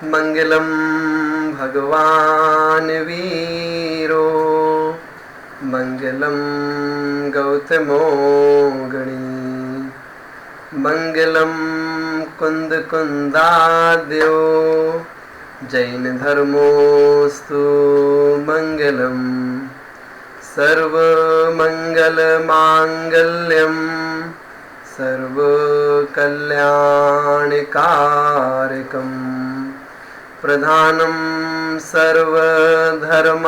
मंगलम भगवान वीरो मंगलम गौतमो गणी मंगलम कुंद कुंदाद्यो जैन धर्मोस्तु मंगलम सर्व मंगल मांगल्यम सर्व कल्याणकारकम प्रधानम सर्वधर्माणां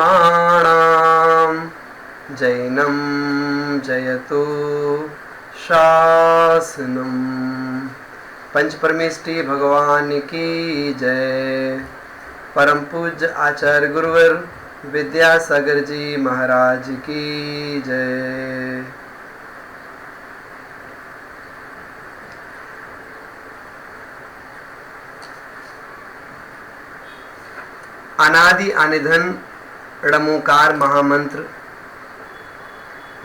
जैनम जयतु शासनम। पंच परमेष्ठी भगवान की जय। परम पूज्य आचार्य गुरुवर विद्यासागर जी महाराज की जय। अनादि अनिधन णमोकार महामंत्र,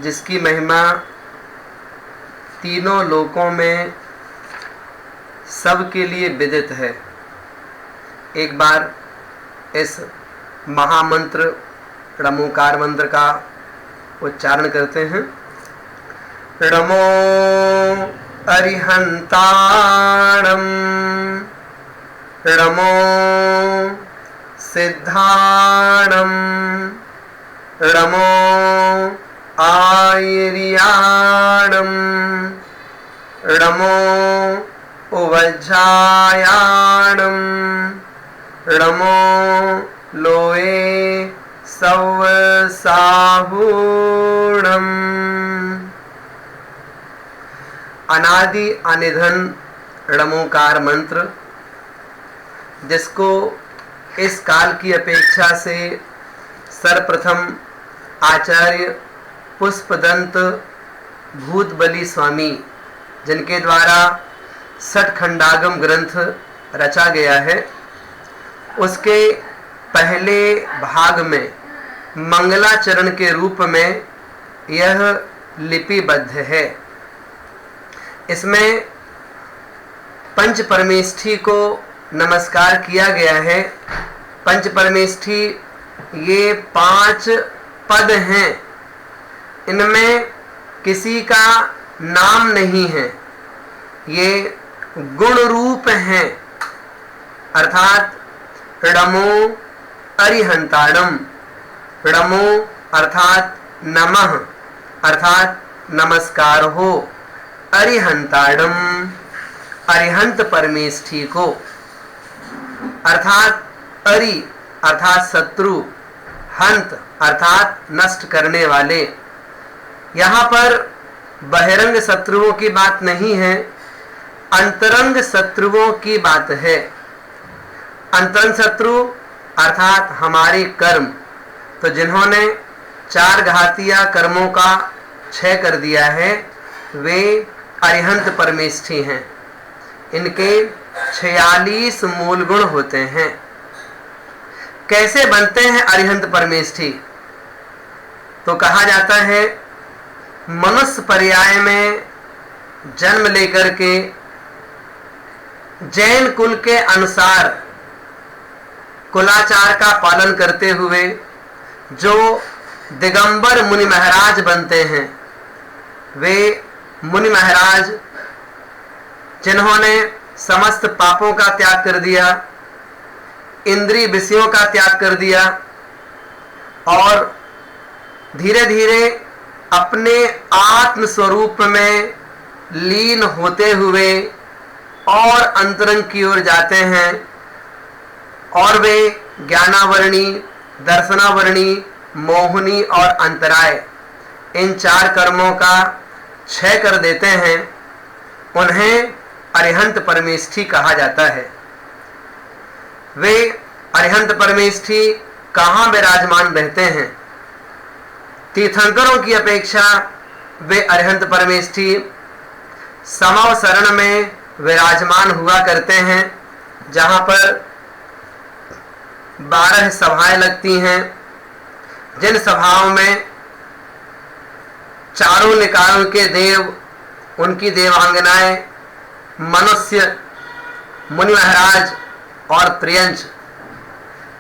जिसकी महिमा तीनों लोकों में सबके लिए विदित है। एक बार इस महामंत्र णमोकार मंत्र का उच्चारण करते हैं। णमो अरिहंताणं णमो सिद्धाणं णमो आयर्याणं णमो उवज्झायाणं णमो लोये सवसाहूणम्। अनादि अनिधन णमोकार मंत्र, जिसको इस काल की अपेक्षा से सर्वप्रथम आचार्य पुष्पदंत भूतबली स्वामी, जिनके द्वारा षट्खंडागम ग्रंथ रचा गया है, उसके पहले भाग में मंगलाचरण के रूप में यह लिपिबद्ध है। इसमें पंच परमेष्ठी को नमस्कार किया गया है। पंच परमेष्ठी ये 5 पद हैं, इनमें किसी का नाम नहीं है, ये गुण रूप हैं। अर्थात णमो अरिहंताणम, णमो अर्थात नमः अर्थात नमस्कार हो, अरिहंताणम अरिहंत परमेष्ठी को, अर्थात अरि अर्थात शत्रु, हंत अर्थात नष्ट करने वाले। यहाँ पर बहिरंग शत्रुओं की बात नहीं है, अंतरंग शत्रुओं की बात है। अंतरंग शत्रु अर्थात हमारे कर्म, तो जिन्होंने 4 घातिया कर्मों का क्षय कर दिया है, वे अरिहंत परमेष्ठी हैं। इनके 46 मूल गुण होते हैं। कैसे बनते हैं अरिहंत परमेष्ठी? तो कहा जाता है, मनुष्य पर्याय में जन्म लेकर के जैन कुल के अनुसार कुलाचार का पालन करते हुए जो दिगंबर मुनि महाराज बनते हैं, वे मुनि महाराज जिन्होंने समस्त पापों का त्याग कर दिया, इंद्रिय विषयों का त्याग कर दिया और धीरे धीरे अपने आत्म स्वरूप में लीन होते हुए और अंतरंग की ओर जाते हैं, और वे ज्ञानावरणी, दर्शनावरणी, मोहनी और अंतराय, इन 4 कर्मों का क्षय कर देते हैं। उन्हें अरिहंत परमेष्ठी कहा जाता है। वे अरिहंत परमेष्ठी कहाँ विराजमान रहते हैं? तीर्थंकरों की अपेक्षा वे अरिहंत परमेष्ठी समव शरण में विराजमान हुआ करते हैं, जहाँ पर 12 सभाएं लगती हैं, जिन सभाओं में चारों निकायों के देव, उनकी देवांगनाएं, मनुष्य, मुनि महाराज और त्रियंच,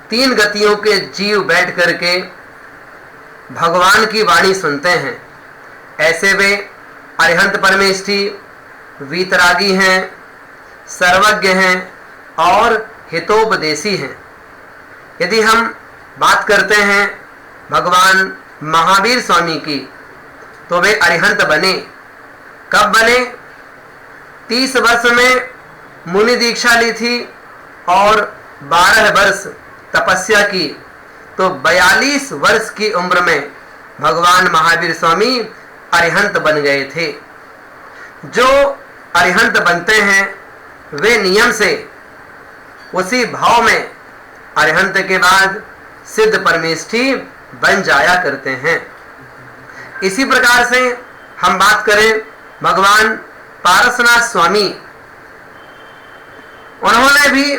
3 गतियों के जीव बैठ करके भगवान की वाणी सुनते हैं। ऐसे वे अरिहंत परमेष्ठी वीतरागी हैं, सर्वज्ञ हैं और हितोपदेशी हैं। यदि हम बात करते हैं भगवान महावीर स्वामी की, तो वे अरिहंत बने। कब बने? 30 वर्ष में मुनि दीक्षा ली थी और 12 वर्ष तपस्या की, तो 42 वर्ष की उम्र में भगवान महावीर स्वामी अरिहंत बन गए थे। जो अरिहंत बनते हैं वे नियम से उसी भाव में अरिहंत के बाद सिद्ध परमेष्ठी बन जाया करते हैं। इसी प्रकार से हम बात करें भगवान पारसनाथ स्वामी, उन्होंने भी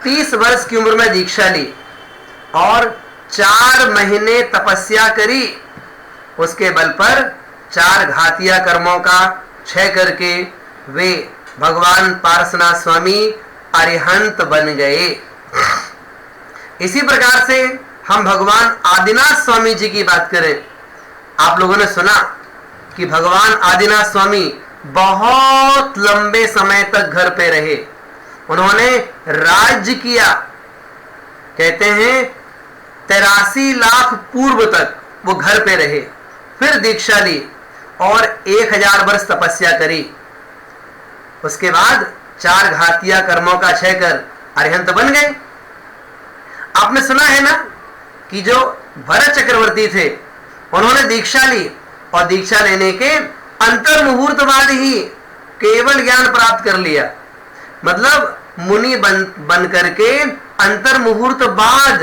30 वर्ष की उम्र में दीक्षा ली और 4 महीने तपस्या करी। उसके बल पर 4 घातिया कर्मों का क्षय करके वे भगवान पारसनाथ स्वामी अरिहंत बन गए। इसी प्रकार से हम भगवान आदिनाथ स्वामी जी की बात करें। आप लोगों ने सुना कि भगवान आदिनाथ स्वामी बहुत लंबे समय तक घर पे रहे। उन्होंने राज्य किया, कहते हैं 83 लाख पूर्व तक वो घर पे रहे, फिर दीक्षा ली और 1000 वर्ष तपस्या करी। उसके बाद 4 घातिया कर्मों का क्षय कर अरिहंत बन गए। आपने सुना है ना कि जो भरत चक्रवर्ती थे, उन्होंने दीक्षा ली और दीक्षा लेने के अंतर मुहूर्त बाद ही केवल ज्ञान प्राप्त कर लिया। मतलब मुनि बन करके अंतर मुहूर्त बाद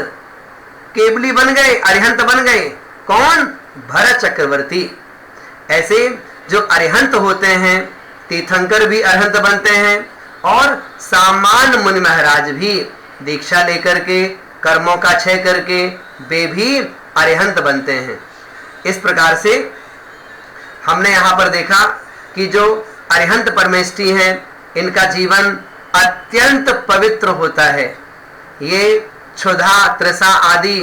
केवली बन गए, अरिहंत बन गए। कौन? भरत चक्रवर्ती। ऐसे जो अरिहंत होते हैं, तीर्थंकर भी अरिहंत बनते हैं और सामान्य मुनि महाराज भी दीक्षा लेकर के कर्मों का क्षय करके वे भी अरिहंत बनते हैं। इस प्रकार से हमने यहाँ पर देखा कि जो अरिहंत परमेष्ठी हैं, इनका जीवन अत्यंत पवित्र होता है। ये क्षुधा, तृषा आदि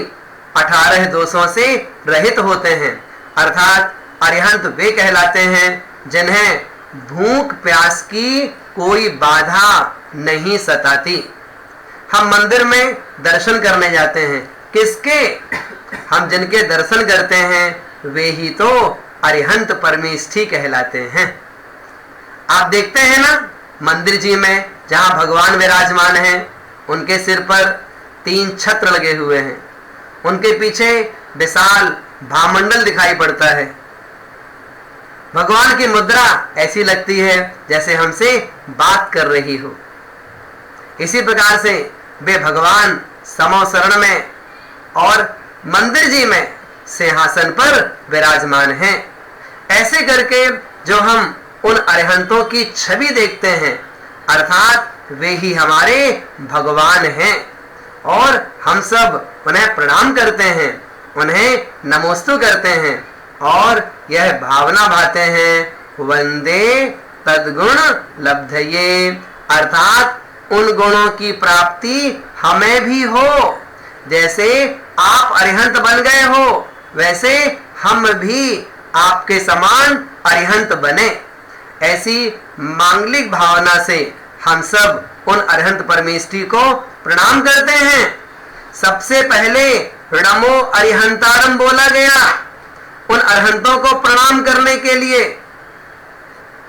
18 दोषों से रहित होते हैं। अर्थात अरिहंत वे कहलाते हैं जिन्हें भूख प्यास की कोई बाधा नहीं सताती। हम मंदिर में दर्शन करने जाते हैं, किसके? हम जिनके दर्शन करते हैं वे ही तो अरिहंत परमेष्ठी कहलाते हैं। आप देखते हैं ना मंदिर जी में जहां भगवान विराजमान हैं, उनके सिर पर 3 छत्र लगे हुए हैं, उनके पीछे विशाल भामंडल दिखाई पड़ता है। भगवान की मुद्रा ऐसी लगती है जैसे हमसे बात कर रही हो। इसी प्रकार से वे भगवान समो शरण में और मंदिर जी में सिंहासन पर विराजमान हैं। ऐसे करके जो हम उन अरिहंतों की छवि देखते हैं, अर्थात वे ही हमारे भगवान हैं और हम सब उन्हें प्रणाम करते हैं, उन्हें नमोस्तु करते हैं और यह भावना भाते हैं वंदे तद्गुण लब्धये, अर्थात उन गुणों की प्राप्ति हमें भी हो। जैसे आप अरिहंत बन गए हो, वैसे हम भी आपके समान अरिहंत बने। ऐसी मांगलिक भावना से हम सब उन अरिहंत परमेष्ठी को प्रणाम करते हैं। सबसे पहले नमो अरिहंतारम बोला गया उन अरिहंतों को प्रणाम करने के लिए।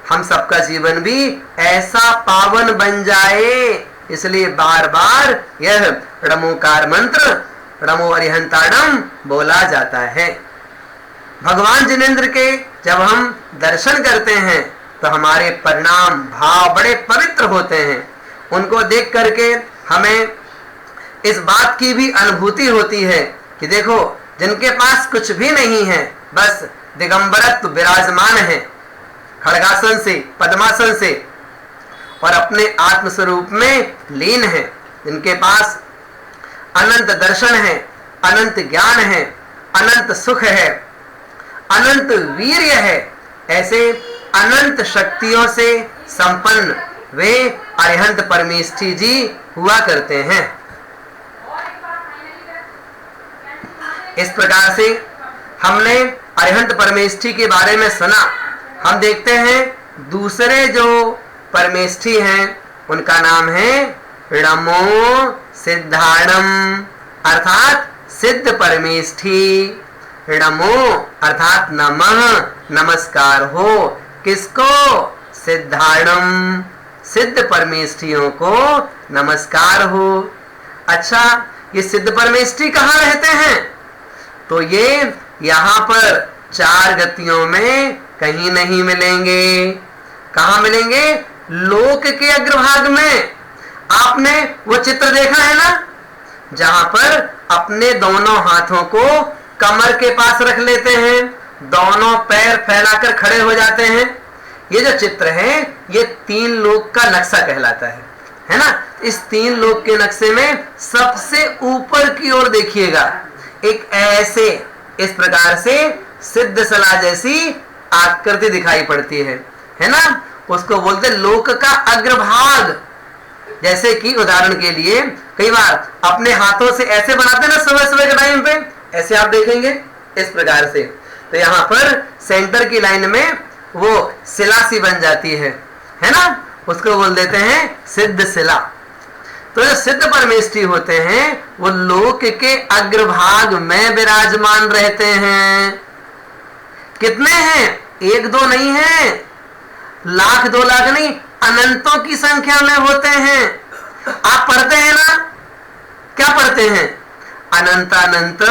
हम सबका जीवन भी ऐसा पावन बन जाए, इसलिए बार बार यह नमोकार मंत्र नमो अरिहंतारम बोला जाता है। भगवान जिनेंद्र के जब हम दर्शन करते हैं तो हमारे परिणाम भाव बड़े पवित्र होते हैं। उनको देख करके हमें इस बात की भी अनुभूति होती है कि देखो, जिनके पास कुछ भी नहीं है, बस दिगंबरत्व विराजमान है, खड़गासन से, पद्मासन से, और अपने आत्म स्वरूप में लीन है, जिनके पास अनंत दर्शन है, अनंत ज्ञान है, अनंत सुख है, अनंत वीर्य है, ऐसे अनंत शक्तियों से संपन्न वे अरिहंत परमेष्ठी जी हुआ करते हैं। इस प्रकार से हमने अरिहंत परमेष्ठी के बारे में सुना। हम देखते हैं दूसरे जो परमेष्ठी हैं उनका नाम है णमो सिद्धाणम अर्थात सिद्ध परमेष्ठी। णमो अर्थात नमः नमस्कार हो, किसको? सिद्धाणम सिद्ध परमेष्ठियों को नमस्कार हो। अच्छा, ये सिद्ध परमेष्ठी कहाँ रहते हैं? तो ये यहाँ पर 4 गतियों में कहीं नहीं मिलेंगे। कहाँ मिलेंगे? लोक के अग्रभाग में। आपने वो चित्र देखा है ना, जहां पर अपने दोनों हाथों को कमर के पास रख लेते हैं, दोनों पैर फैलाकर खड़े हो जाते हैं। ये जो चित्र है ये 3 लोक का नक्शा कहलाता है ना। इस 3 लोक के नक्शे में सबसे ऊपर की ओर देखिएगा, एक ऐसे इस प्रकार से सिद्ध सला जैसी आकृति दिखाई पड़ती है ना। उसको बोलते लोक का अग्रभाग। जैसे कि उदाहरण के लिए कई बार अपने हाथों से ऐसे बनाते ना सुबह सुबह के टाइम पे, ऐसे आप देखेंगे इस प्रकार से। तो यहाँ पर सेंटर की लाइन में वो शिला सी बन जाती है ना, उसको बोल देते हैं सिद्ध शिला। तो जो सिद्ध परमेष्ठी होते हैं वो लोक के अग्रभाग में विराजमान रहते हैं। कितने हैं? 1-2 नहीं है, लाख 2 लाख नहीं, अनंतों की संख्या में होते हैं। आप पढ़ते हैं ना, क्या पढ़ते हैं? अनंत अनंत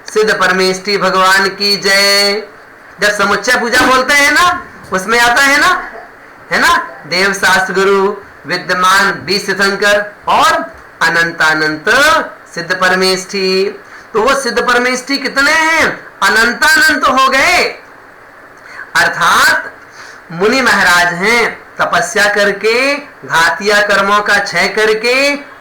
सिद्ध परमेष्ठी भगवान की जय। जब समुच्चय पूजा बोलते हैं ना, उसमें आता है ना, देव शास्त्र गुरु विद्यमान 20 तीर्थंकर और अनंत अनंत सिद्ध परमेष्ठी। तो वो सिद्ध परमेष्ठी कितने हैं? अनंत अनंत हो गए। अर्थात मुनि महाराज हैं, तपस्या करके घातिया कर्मों का क्षय करके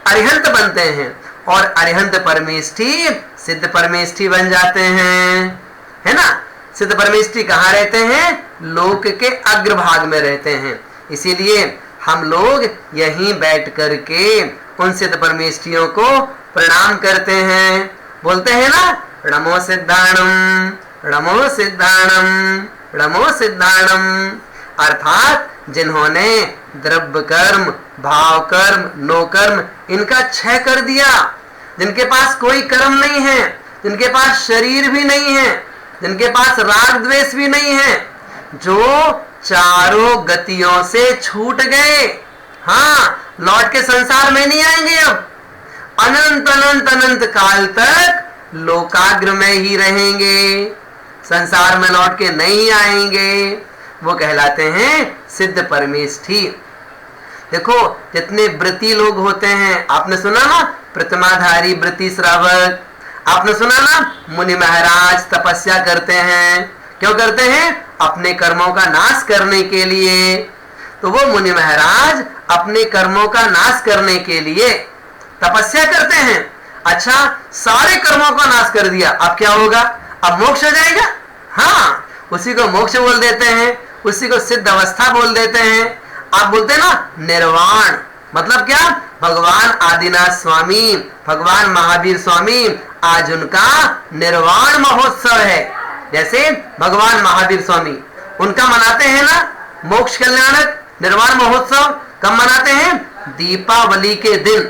अरिहंत बनते हैं और अरिहंत परमेष्ठी सिद्ध परमेष्ठी बन जाते हैं, है ना। सिद्ध परमेष्ठी कहाँ रहते हैं? लोक के अग्रभाग में रहते हैं। इसीलिए हम लोग यहीं बैठ करके उन सिद्ध परमेष्ठियों को प्रणाम करते हैं। बोलते हैं ना, णमो सिद्धाणम णमो सिद्धाणम णमो सिद्धाणम। अर्थात जिन्होंने द्रव्य कर्म, भाव कर्म, नो कर्म इनका क्षय कर दिया, जिनके पास कोई कर्म नहीं है, जिनके पास शरीर भी नहीं है, जिनके पास राग द्वेष भी नहीं है, जो चारों गतियों से छूट गए, हाँ, लौट के संसार में नहीं आएंगे। अब अनंत अनंत अनंत काल तक लोकाग्र में ही रहेंगे, संसार में लौट के नहीं आएंगे। वो कहलाते हैं सिद्ध परमेष्ठी। देखो जितने व्रती लोग होते हैं, आपने सुना ना, प्रतिमाधारी व्रती श्रावक, आपने सुना ना, मुनि महाराज तपस्या करते हैं। क्यों करते हैं? अपने कर्मों का नाश करने के लिए। तो वो मुनि महाराज अपने कर्मों का नाश करने के लिए तपस्या करते हैं। अच्छा, सारे कर्मों का नाश कर दिया, अब क्या होगा? अब मोक्ष हो जाएगा। हाँ, उसी को मोक्ष बोल देते हैं, उसी को सिद्ध अवस्था बोल देते हैं। आप बोलते हैं ना निर्वाण, मतलब क्या? भगवान आदिनाथ स्वामी, भगवान महावीर स्वामी, आज उनका निर्वाण महोत्सव है। जैसे भगवान महावीर स्वामी, उनका मनाते हैं ना मोक्ष कल्याणक निर्वाण महोत्सव। कब मनाते हैं? दीपावली के दिन।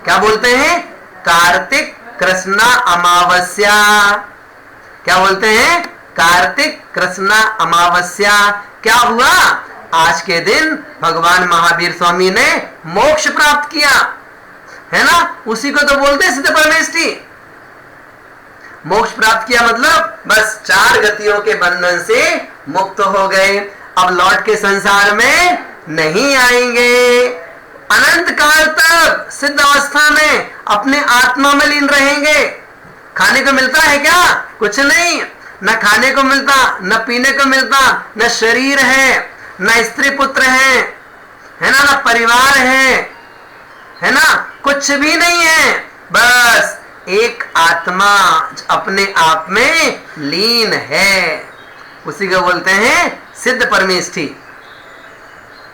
क्या बोलते हैं? कार्तिक कृष्णा अमावस्या। क्या बोलते हैं? कार्तिक कृष्णा अमावस्या। क्या हुआ? आज के दिन भगवान महावीर स्वामी ने मोक्ष प्राप्त किया, है ना। उसी को तो बोलते हैं सिद्ध परमेष्ठी। मोक्ष प्राप्त किया मतलब बस 4 गतियों के बंधन से मुक्त हो गए, अब लौट के संसार में नहीं आएंगे। अनंत काल तक सिद्ध अवस्था में अपने आत्मा में लीन रहेंगे। खाने को मिलता है क्या? कुछ नहीं, न खाने को मिलता, न पीने को मिलता, न शरीर है, न स्त्री पुत्र है ना, न परिवार है ना, कुछ भी नहीं है। बस एक आत्मा अपने आप में लीन है, उसी को बोलते हैं सिद्ध परमेष्ठी।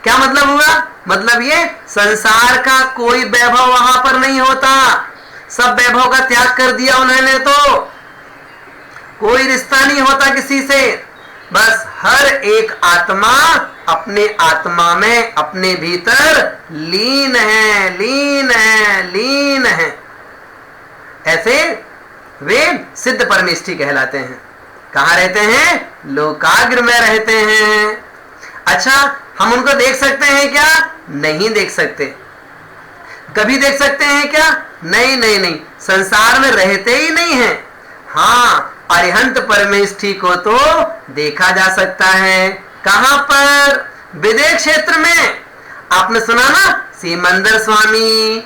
क्या मतलब हुआ? मतलब ये संसार का कोई वैभव वहां पर नहीं होता, सब वैभव का त्याग कर दिया उन्होंने, तो कोई रिश्ता नहीं होता किसी से। बस हर एक आत्मा अपने आत्मा में अपने भीतर लीन है, लीन है, लीन है। ऐसे वे सिद्ध परमेष्ठी कहलाते हैं। कहाँ रहते हैं? लोकाग्र में रहते हैं। अच्छा, हम उनको देख सकते हैं क्या? नहीं देख सकते। कभी देख सकते हैं क्या? नहीं नहीं नहीं, संसार में रहते ही नहीं है। हाँ, अरिहंत परमेष्ठी को तो देखा जा सकता है। कहां पर? विदेह क्षेत्र में। आपने सुना ना, सीमंदर स्वामी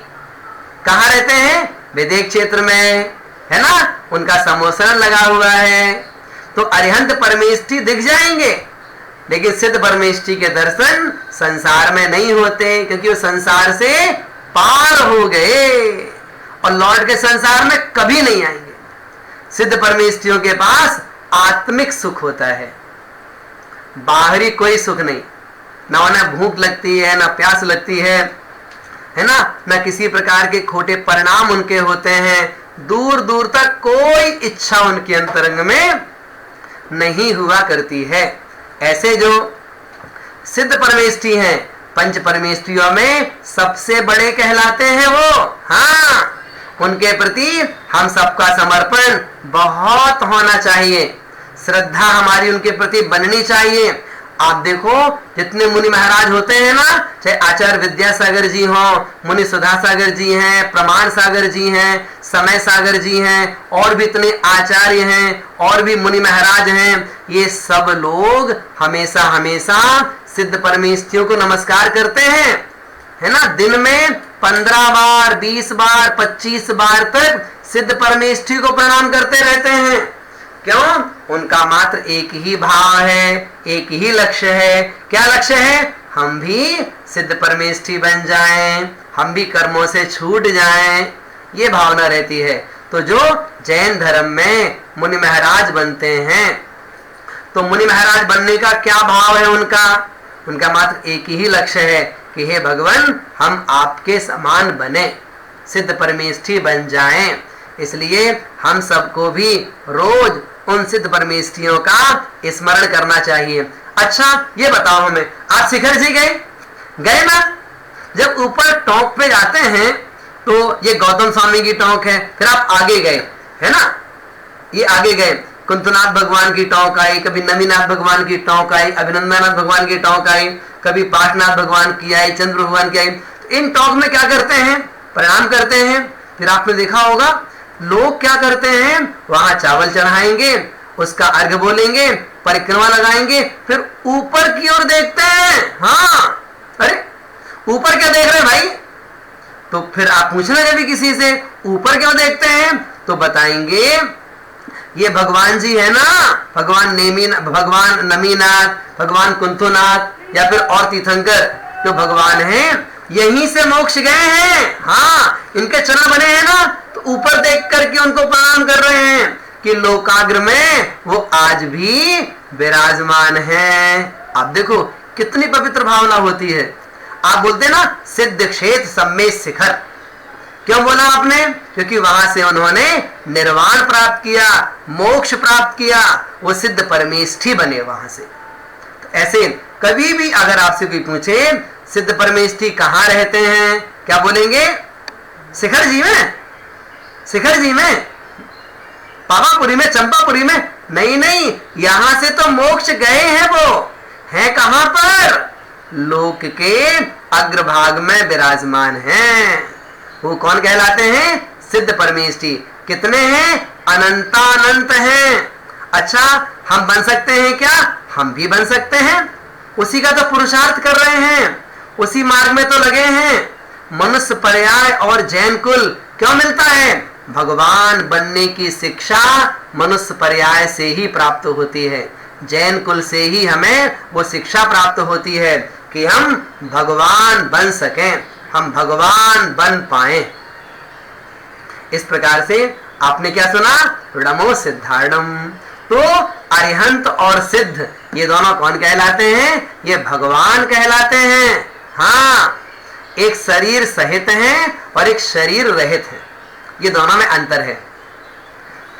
कहां रहते हैं? विदेह क्षेत्र में, है ना, उनका समोसरण लगा हुआ है। तो अरिहंत परमेष्ठी दिख जाएंगे, लेकिन सिद्ध परमेष्ठी के दर्शन संसार में नहीं होते, क्योंकि वो संसार से पार हो गए और लौट के संसार में कभी नहीं आएंगे। सिद्ध परमेष्ठियों के पास आत्मिक सुख होता है, बाहरी कोई सुख नहीं। ना उन्हें भूख लगती है, ना प्यास लगती है ना, ना किसी प्रकार के खोटे परिणाम उनके होते हैं। दूर दूर तक कोई इच्छा उनके अंतरंग में नहीं हुआ करती है। ऐसे जो सिद्ध परमेष्ठी हैं, पंच परमेष्ठियों में सबसे बड़े कहलाते हैं वो। हाँ, उनके प्रति हम सबका समर्पण बहुत होना चाहिए, श्रद्धा हमारी उनके प्रति बननी चाहिए। आप देखो, जितने मुनि महाराज होते हैं ना, चाहे आचार्य विद्यासागर जी हो, मुनि सुधा सागर जी हैं, प्रमाण सागर जी हैं, समय सागर जी हैं, और भी इतने आचार्य हैं, और भी मुनि महाराज हैं, ये सब लोग हमेशा हमेशा सिद्ध परमेष्ठियों को नमस्कार करते हैं, है ना। दिन में 15 बार, 20 बार, 25 बार तक सिद्ध परमेष्ठी को प्रणाम करते रहते हैं। क्यों? उनका मात्र एक ही भाव है, एक ही लक्ष्य है। क्या लक्ष्य है? हम भी सिद्ध परमेष्ठी बन जाएं, हम भी कर्मों से छूट जाएं, ये भावना रहती है। तो जो जैन धर्म में मुनि महाराज बनते हैं, तो मुनि महाराज बनने का क्या भाव है उनका? उनका मात्र एक ही लक्ष्य है कि हे भगवान, हम आपके समान बने, सिद्ध परमेष्ठी बन जाएं। इसलिए हम सबको भी रोज उन सिद्ध परमेष्ठियों का स्मरण करना चाहिए। अच्छा, ये बताओ हमें, आप शिखर जी गए ना? जब ऊपर टॉप पे जाते हैं तो ये गौतम स्वामी की टोंक है, फिर आप आगे गए, है ना, ये आगे गए, कुंतुनाथ भगवान की टोंक आई, कभी नमीनाथ भगवान की टोंक आई, अभिनंदनाथ भगवान की टोंक आई, कभी पाठनाथ भगवान की आई, चंद्र भगवान की आई। तो इन टोंक में क्या करते हैं? प्रणाम करते हैं। फिर आपने देखा होगा लोग क्या करते हैं, वहां चावल चढ़ाएंगे, उसका अर्घ बोलेंगे, परिक्रमा लगाएंगे, फिर ऊपर की ओर देखते हैं। हाँ, अरे ऊपर क्या देख रहे हैं भाई? तो फिर आप पूछना कभी किसी से, ऊपर क्यों देखते हैं? तो बताएंगे ये भगवान जी है ना, भगवान नमीनाथ, भगवान कुंथुनाथ, या फिर और तीर्थंकर जो भगवान हैं, यहीं से मोक्ष गए हैं। हाँ, इनके चरण बने हैं ना, तो ऊपर देख करके उनको प्रणाम कर रहे हैं कि लोकाग्र में वो आज भी विराजमान हैं। आप देखो कितनी पवित्र भावना होती है। आप बोलते ना, सिद्ध क्षेत्र सम्मेद शिखर, क्यों बोला आपने? क्योंकि वहां से उन्होंने निर्वाण प्राप्त किया, मोक्ष प्राप्त किया, वो सिद्ध परमेष्ठी बने वहां से। तो ऐसे कभी भी अगर आपसे कोई पूछे सिद्ध परमेष्ठी कहाँ रहते हैं, क्या बोलेंगे? शिखर जी में, शिखर जी में, पावापुरी में, चंपापुरी में? नहीं नहीं, यहां से तो मोक्ष गए हैं। वो है कहां पर? लोक के अग्रभाग में विराजमान हैं। वो कौन कहलाते हैं? सिद्ध परमेष्ठी। कितने हैं? अनंतानंत हैं। अच्छा, हम बन सकते हैं क्या? हम भी बन सकते हैं, उसी का तो पुरुषार्थ कर रहे हैं, उसी मार्ग में तो लगे हैं। मनुष्य पर्याय और जैन कुल क्यों मिलता है? भगवान बनने की शिक्षा मनुष्य पर्याय से ही प्राप्त होती है, जैन कुल से ही हमें वो शिक्षा प्राप्त होती है कि हम भगवान बन सकें, हम भगवान बन पाए। इस प्रकार से आपने क्या सुना? ऋणमो सिद्धार्णम। तो अरिहंत और सिद्ध, ये दोनों कौन कहलाते हैं? ये भगवान कहलाते हैं। हाँ, एक शरीर सहित है और एक शरीर रहित है, ये दोनों में अंतर है।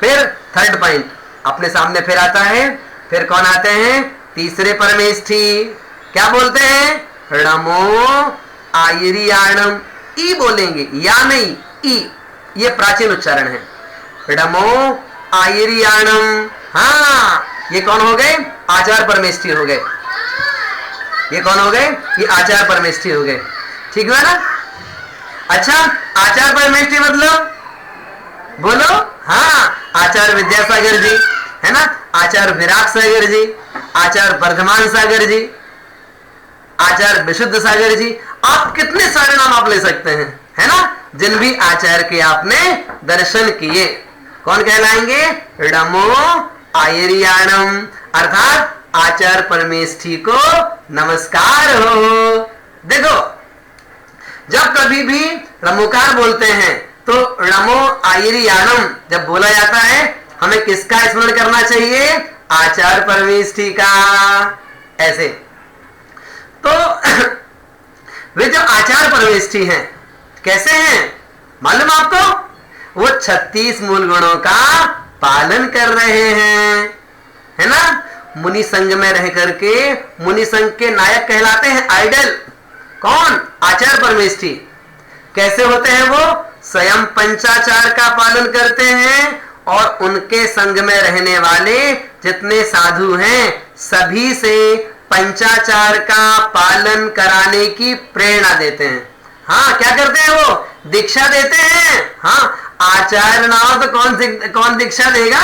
फिर थर्ड पॉइंट अपने सामने फिर आता है। फिर कौन आते हैं? तीसरे परमेष्ठी। क्या बोलते हैं? णमो आयरियाणम। ई बोलेंगे, या नहीं, ई, ये प्राचीन उच्चारण है। णमो आयरियाणम। हाँ, ये कौन हो गए? आचार परमेष्ठी हो गए। ये कौन हो गए? ये आचार परमेष्ठी हो गए। ठीक है ना? अच्छा, आचार परमेष्ठी मतलब बोलो। हाँ, आचार्य विद्यासागर जी है ना, आचार्य विराट सागर जी, आचार्य वर्धमान सागर जी, आचार्य विशुद्ध सागर जी, आप कितने सारे नाम आप ले सकते हैं, है ना, जिन भी आचार्य के आपने दर्शन किए, कौन कहलाएंगे? णमो आयरियाणम, अर्थात आचार्य परमेष्ठी को नमस्कार हो। देखो, जब कभी भी रमोकार बोलते हैं तो णमो आयरियाणम जब बोला जाता है, हमें किसका स्मरण करना चाहिए? आचार्य परमेष्ठी का। ऐसे तो वे जो आचार्य परमेष्ठी हैं कैसे हैं मालूम आपको? वो 36 मूल गुणों का पालन कर रहे हैं, है ना। मुनि संघ में रह करके मुनि संघ के नायक कहलाते हैं, आइडल। कौन? आचार्य परमेष्ठी। कैसे होते हैं वो? स्वयं पंचाचार का पालन करते हैं और उनके संग में रहने वाले जितने साधु हैं सभी से पंचाचार का पालन कराने की प्रेरणा देते हैं। हाँ, क्या करते हैं वो? दीक्षा देते हैं। हाँ, आचार्य ना हो तो कौन दीक्षा देगा?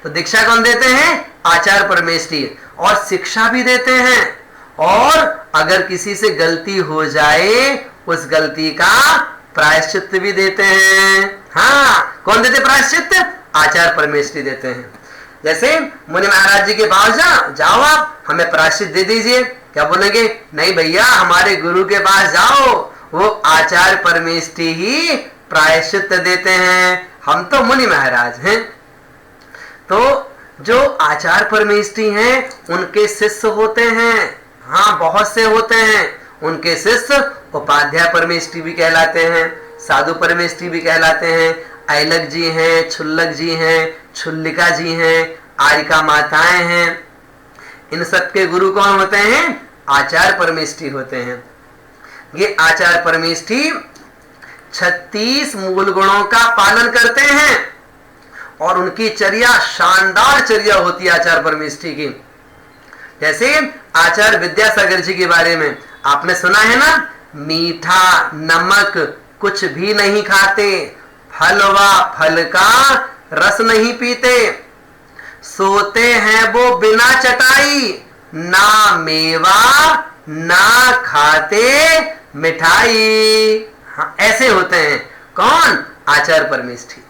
तो दीक्षा कौन देते हैं? आचार्य परमेष्ठी। और शिक्षा भी देते हैं, और अगर किसी से गलती हो जाए उस गलती का प्रायश्चित भी देते हैं। हाँ, कौन देते प्रायश्चित? आचार्य परमेष्ठी देते हैं। जैसे मुनि महाराज जी के पास जाओ आप, हमें प्रायश्चित दे दीजिए, क्या बोलेंगे? नहीं भैया, हमारे गुरु के पास जाओ, वो आचार्य परमेष्ठी ही प्रायश्चित देते हैं, हम तो मुनि महाराज हैं। तो जो आचार्य परमेष्ठी हैं उनके शिष्य होते हैं। हाँ, बहुत से होते हैं उनके शिष्य। उपाध्याय परमेष्ठी भी कहलाते हैं, साधु परमेष्ठी भी कहलाते हैं, ऐलक जी हैं, छुल्लक जी हैं, छुल्लिका जी हैं, आरिका माताएं हैं। इन सब के गुरु कौन होते हैं? आचार्य परमेष्ठी होते हैं। ये आचार्य परमेष्ठी 36 मूल गुणों का पालन करते हैं और उनकी चर्या शानदार चर्या होती है आचार्य परमेष्ठी की। जैसे आचार्य विद्यासागर जी के बारे में आपने सुना है ना, मीठा नमक कुछ भी नहीं खाते, फल व फल का रस नहीं पीते, सोते हैं वो बिना चटाई, ना मेवा ना खाते मिठाई। हाँ, ऐसे होते हैं। कौन? आचार्य परमेष्ठी।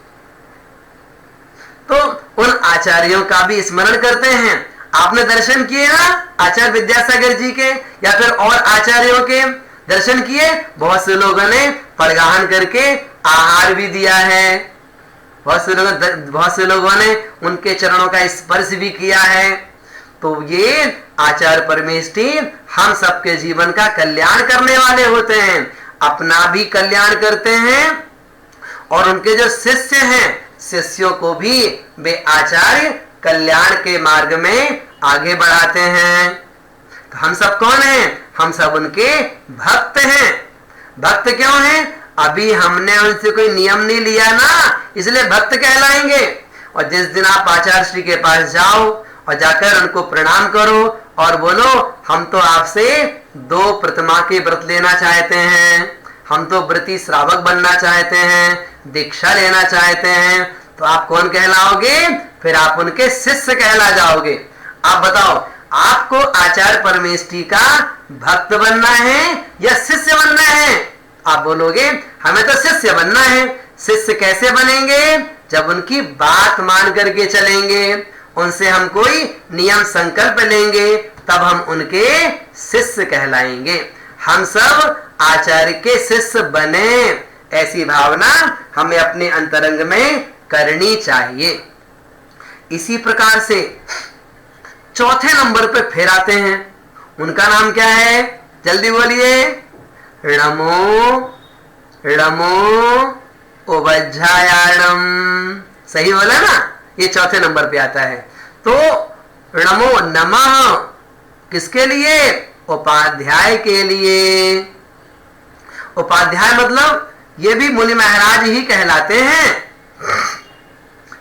तो उन आचार्यों का भी स्मरण करते हैं। आपने दर्शन किए ना आचार्य विद्यासागर जी के, या फिर और आचार्यों के दर्शन किए? बहुत से लोगों ने पड़गाहन करके आहार भी दिया है, बहुत से लोगों ने उनके चरणों का स्पर्श भी किया है। तो ये आचार्य परमेष्ठी हम सबके जीवन का कल्याण करने वाले होते हैं, अपना भी कल्याण करते हैं और उनके जो शिष्य हैं शिष्यों को भी वे आचार्य कल्याण के मार्ग में आगे बढ़ाते हैं। तो हम सब कौन हैं? हम सब उनके भक्त हैं। भक्त क्यों हैं? अभी हमने उनसे कोई नियम नहीं लिया ना, इसलिए भक्त कहलाएंगे। और जिस दिन आप आचार्य श्री के पास जाओ और जाकर उनको प्रणाम करो और बोलो, हम तो आपसे 2 प्रतिमा के व्रत लेना चाहते हैं, हम तो व्रती श्रावक बनना चाहते हैं, दीक्षा लेना चाहते हैं, तो आप कौन कहलाओगे? फिर आप उनके शिष्य कहला जाओगे। आप बताओ, आपको आचार्य परमेष्ठी का भक्त बनना है या शिष्य बनना है? आप बोलोगे हमें तो शिष्य बनना है। शिष्य कैसे बनेंगे? जब उनकी बात मान करके चलेंगे, उनसे हम कोई नियम संकल्प लेंगे, तब हम उनके शिष्य कहलाएंगे। हम सब आचार्य के शिष्य बने, ऐसी भावना हमें अपने अंतरंग में करनी चाहिए। इसी प्रकार से चौथे नंबर पे फिर आते हैं, उनका नाम क्या है? जल्दी बोलिए। णमो णमो उवज्झायाणम। सही बोला ना? ये चौथे नंबर पे आता है। तो णमो नमः किसके लिए? उपाध्याय के लिए। उपाध्याय मतलब ये भी मुनि महाराज ही कहलाते हैं,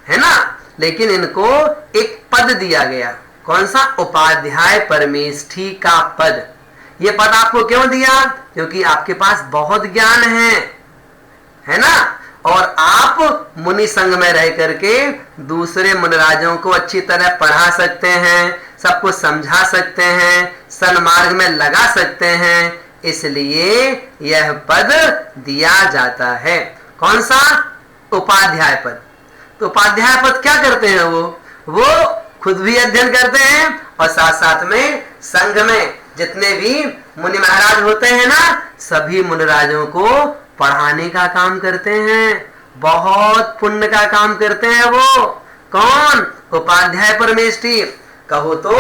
है ना? लेकिन इनको एक पद दिया गया। कौन सा? उपाध्याय परमेष्ठी का पद। ये पद आपको क्यों दिया? क्योंकि आपके पास बहुत ज्ञान है ना? और आप मुनि संघ में रह करके दूसरे मुनिराजों को अच्छी तरह पढ़ा सकते हैं, सबको समझा सकते हैं, सन्मार्ग में लगा सकते हैं, इसलिए यह पद दिया जाता है। कौन सा? उपाध्याय पद। तो उपाध्याय पद क्या करते हैं? वो खुद भी अध्ययन करते हैं और साथ साथ में संघ में जितने भी मुनि महाराज होते हैं ना, सभी मुनिराजों को पढ़ाने का काम करते हैं। बहुत पुण्य का काम करते हैं वो। कौन? उपाध्याय परमेष्ठी। कहो तो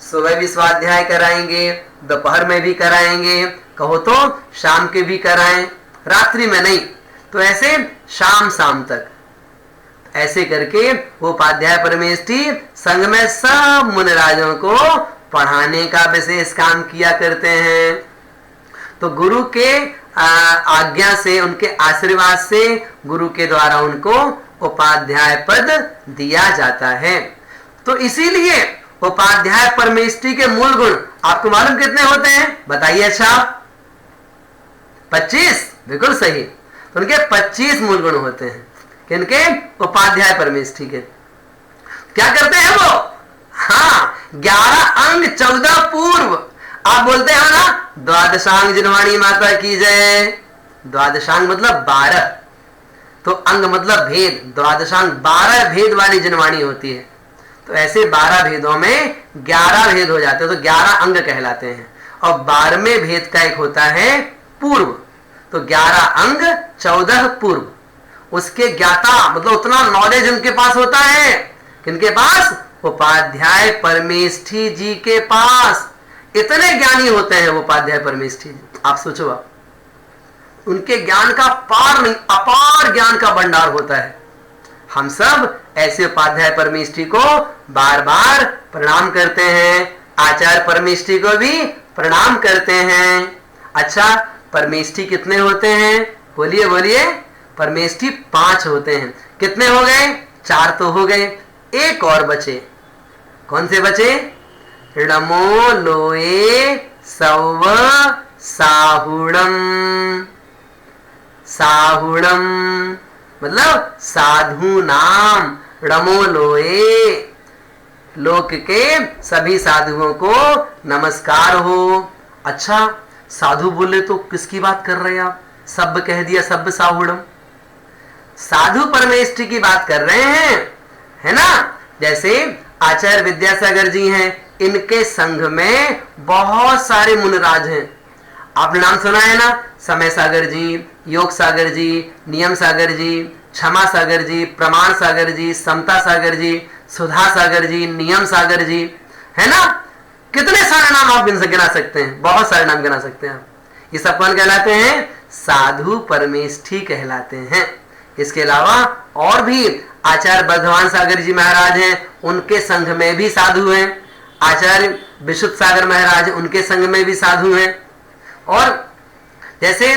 सुबह भी स्वाध्याय कराएंगे, दोपहर में भी कराएंगे, कहो तो शाम के भी कराएं, रात्रि में नहीं, तो ऐसे शाम शाम तक ऐसे करके वो उपाध्याय परमेष्ठी संघ में सब मुनिराजों को पढ़ाने का विशेष काम किया करते हैं। तो गुरु के आज्ञा से, उनके आशीर्वाद से गुरु के द्वारा उनको उपाध्याय पद दिया जाता है। तो इसीलिए उपाध्याय परमेष्ठी के मूल गुण आपको मालूम कितने होते हैं? बताइए। अच्छा 25, बिल्कुल सही। तो उनके 25 मूल गुण होते हैं। किनके? उपाध्याय परमेष्ठी के। क्या करते हैं वो? हाँ, 11 अंग 14 पूर्व। आप बोलते हैं ना, द्वादशांग जिनवाणी माता की जय। द्वादशांग मतलब 12, तो अंग मतलब भेद। द्वादशांग 12 भेद वाली जिनवाणी होती है। तो ऐसे 12 भेदों में 11 भेद हो जाते हैं, तो 11 अंग कहलाते हैं। और 12वें भेद का एक होता है पूर्व। तो 11 अंग 14 पूर्व। उसके ज्ञाता मतलब उतना नॉलेज उनके पास होता है। किनके पास? उपाध्याय परमेष्ठी जी के पास। इतने ज्ञानी होते हैं वो उपाध्याय परमेष्ठी जी। आप सोचो, आप उनके ज्ञान का पार नहीं, अपार ज्ञान का भंडार होता है। हम सब ऐसे उपाध्याय परमेष्ठी को बार बार प्रणाम करते हैं। आचार्य परमेष्ठी को भी प्रणाम करते हैं। अच्छा, परमेष्ठी कितने होते हैं? बोलिए बोलिए। परमेष्ठी 5 होते हैं। कितने हो गए? 4 तो हो गए, एक और बचे। कौन से बचे? णमो लोए सौव साहुणम। साहुणम मतलब साधु नाम। णमो लोए, लोक के सभी साधुओं को नमस्कार हो। अच्छा, साधु बोले तो किसकी बात कर रहे हैं आप? सब कह दिया, सब साहुणम। साधु परमेष्ठी की बात कर रहे हैं, है ना? जैसे आचार्य विद्यासागर जी हैं, इनके संघ में बहुत सारे मुनिराज हैं। आपने नाम सुना है ना? समय सागर जी, योग सागर जी, नियम सागर जी, क्षमा सागर जी, प्रमाण सागर जी, समता सागर जी, सुधा सागर जी, नियम सागर जी, है ना? कितने सारे नाम आप गिना सकते हैं, बहुत सारे नाम गिना सकते हैं आप। ये सब कौन कहलाते हैं? साधु परमेष्ठी कहलाते हैं। इसके अलावा और भी आचार्य बर्धमान सागर जी महाराज हैं, उनके संघ में भी साधु हैं। आचार्य विशुद्ध सागर महाराज, उनके संघ में भी साधु हैं। और जैसे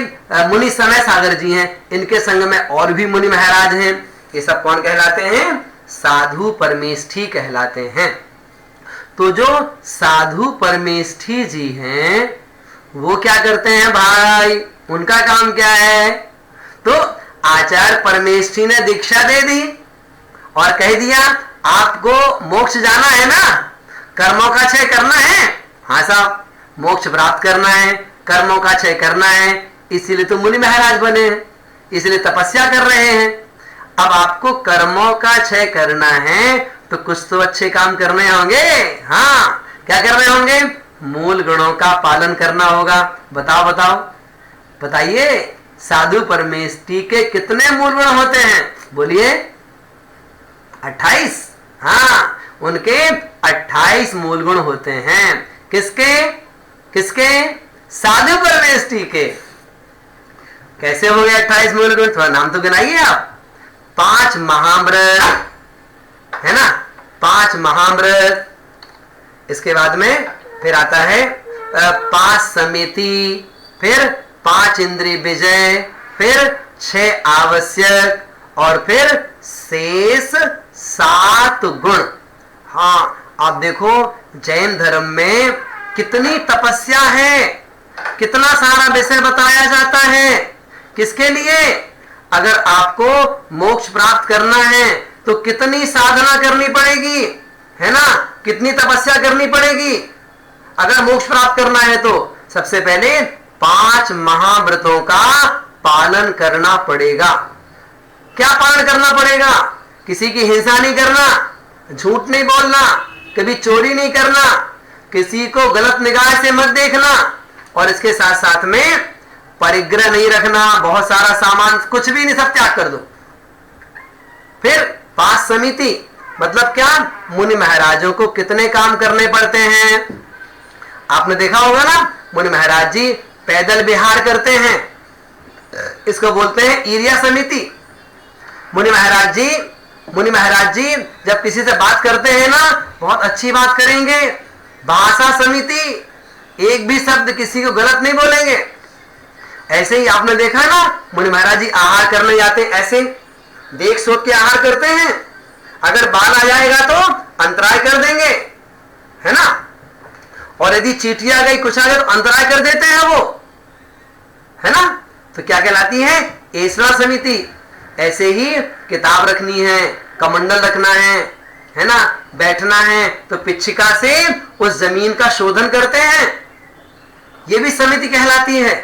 मुनि समय सागर जी हैं, इनके संघ में और भी मुनि महाराज हैं। ये सब कौन कहलाते हैं? साधु परमेष्ठी कहलाते हैं। तो जो साधु परमेष्ठी जी हैं, वो क्या करते हैं भाई? उनका काम क्या है? तो आचार्य परमेष्ठी ने दीक्षा दे दी और कह दिया आपको मोक्ष जाना है ना, कर्मों का क्षय करना है। हाँ साहब, मोक्ष प्राप्त करना है, कर्मों का क्षय करना है, इसीलिए तो मुनि महाराज बने हैं, इसलिए तपस्या कर रहे हैं। अब आपको कर्मों का क्षय करना है तो कुछ तो अच्छे काम करने होंगे। हाँ, क्या करने होंगे? मूल गुणों का पालन करना होगा। बताओ बताओ, बताइए, साधु परमेष्ठी के कितने मूल गुण होते हैं? बोलिए। 28। हाँ, उनके 28 मूल गुण होते हैं। किसके किसके? साधु परमेष्ठी के। कैसे हो गए 28 मूल गुण? थोड़ा नाम तो गिनाइए आप। 5 महाव्रत है ना, 5 महाव्रत। इसके बाद में फिर आता है 5 समिति, फिर 5 इंद्रिय विजय, फिर 6 आवश्यक, और फिर शेष 7 गुण। हाँ, आप देखो जैन धर्म में कितनी तपस्या है, कितना सारा विषय बताया जाता है। किसके लिए? अगर आपको मोक्ष प्राप्त करना है तो कितनी साधना करनी पड़ेगी, है ना, कितनी तपस्या करनी पड़ेगी। अगर मोक्ष प्राप्त करना है तो सबसे पहले 5 महाव्रतों का पालन करना पड़ेगा। क्या पालन करना पड़ेगा? किसी की हिंसा नहीं करना, झूठ नहीं बोलना, कभी चोरी नहीं करना, किसी को गलत निगाह से मत देखना, और इसके साथ साथ में परिग्रह नहीं रखना, बहुत सारा सामान कुछ भी नहीं, सब त्याग कर दो। फिर 5 समिति मतलब क्या? मुनि महाराजों को कितने काम करने पड़ते हैं। आपने देखा होगा ना, मुनि महाराज जी पैदल विहार करते हैं, इसको बोलते हैं ईर्या समिति। मुनि महाराज जी जब किसी से बात करते हैं ना, बहुत अच्छी बात करेंगे। भाषा समिति, एक भी शब्द किसी को गलत नहीं बोलेंगे। ऐसे ही आपने देखा ना, मुनि महाराज जी आहार करने जाते हैं, ऐसे देख सोच के आहार करते हैं। अगर बाल आ जाएगा तो अंतराय कर देंगे, है ना, और यदि चींटी आ गई, कुछ आ गया तो अंतराय कर देते हैं वो, है ना। तो क्या कहलाती है? एसना समिति। ऐसे ही किताब रखनी है, कमंडल रखना है ना, बैठना है तो पिच्छिका से उस जमीन का शोधन करते हैं, ये भी समिति कहलाती है।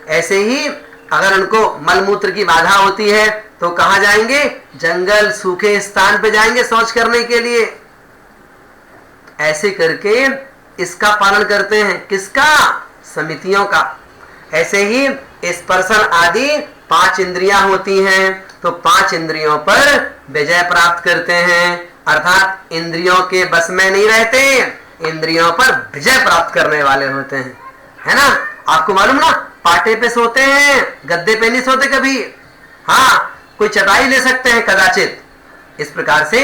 ऐसे ही अगर उनको मलमूत्र की बाधा होती है तो कहां जाएंगे? जंगल, सूखे स्थान पे जाएंगे शौच करने के लिए। ऐसे करके इसका पालन करते हैं। किसका? समितियों का। ऐसे ही स्पर्शन आदि 5 इंद्रियां होती हैं, तो 5 इंद्रियों पर विजय प्राप्त करते हैं, अर्थात इंद्रियों के बस में नहीं रहते, इंद्रियों पर विजय प्राप्त करने वाले होते हैं, है ना। आपको मालूम ना, पाटे पे सोते हैं, गद्दे पे नहीं सोते कभी। हाँ, कोई चटाई ले सकते हैं कदाचित। इस प्रकार से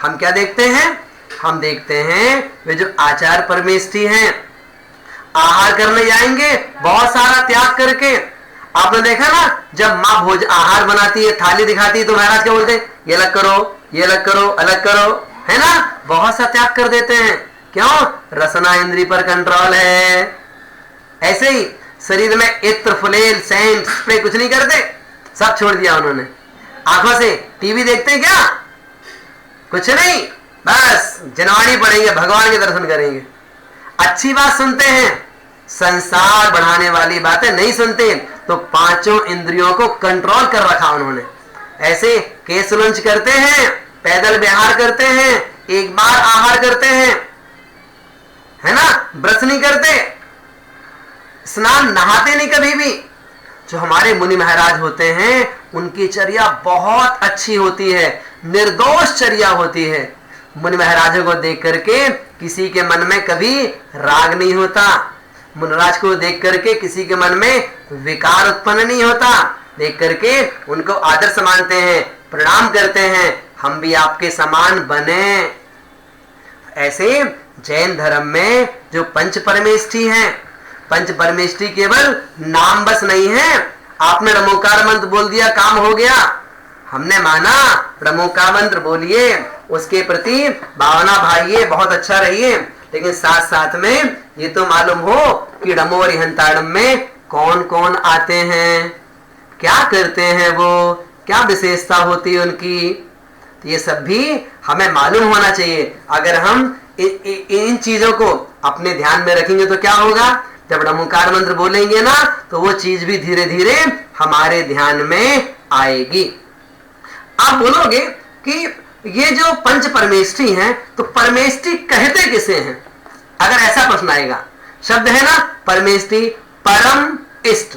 हम क्या देखते हैं? हम देखते हैं वे जो आचार परमेष्ठी हैं, आहार करने जाएंगे बहुत सारा त्याग करके। आपने देखा ना, जब माँ भोज आहार बनाती है, थाली दिखाती है, तो महाराज क्या बोलते हैं? ये अलग करो, ये अलग करो, अलग करो, है ना। बहुत सा त्याग कर देते हैं। क्यों? रसना इंद्री पर कंट्रोल है। ऐसे ही शरीर में इत्र, फुलेल, सेंट, स्प्रे कुछ नहीं करते, सब छोड़ दिया उन्होंने। आंखों से टीवी देखते क्या? कुछ नहीं, बस जनवाणी पढ़ेंगे, भगवान के दर्शन करेंगे। अच्छी बात सुनते हैं, संसार बढ़ाने वाली बातें नहीं सुनते। तो 5 इंद्रियों को कंट्रोल कर रखा उन्होंने। ऐसे केस लंच करते हैं, पैदल विहार करते हैं, एक बार आहार करते हैं, है ना, ब्रश नहीं करते, स्नान नहाते नहीं कभी भी। जो हमारे मुनि महाराज होते हैं उनकी चर्या बहुत अच्छी होती है, निर्दोष चर्या होती है। मुनि महाराजों को देख करके किसी के मन में कभी राग नहीं होता, मुनिराज को देख करके किसी के मन में विकार उत्पन्न नहीं होता। देख करके उनको आदर्श मानते हैं, प्रणाम करते हैं, हम भी आपके समान बने। ऐसे जैन धर्म में जो पंच परमेष्ठी हैं, पंच परमेष्ठी केवल नाम बस नहीं है। आपने नमोकार मंत्र बोल दिया, काम हो गया, हमने माना, नमोकार मंत्र बोलिए, उसके प्रति भावना भाइये, बहुत अच्छा रहिए। लेकिन साथ साथ में ये तो मालूम हो कि डमो और हंताड़म में कौन कौन आते हैं, क्या करते हैं, वो क्या विशेषता होती है उनकी, तो ये सब भी हमें मालूम होना चाहिए। अगर हम इन चीजों को अपने ध्यान में रखेंगे तो क्या होगा? जब नमोकार मंत्र बोलेंगे ना, तो वो चीज भी धीरे धीरे हमारे ध्यान में आएगी। आप बोलोगे कि ये जो पंच परमेष्ठी हैं, तो परमेष्ठी कहते किसे हैं? अगर ऐसा प्रश्न आएगा, शब्द है ना परमेष्ठी, परम इष्ट,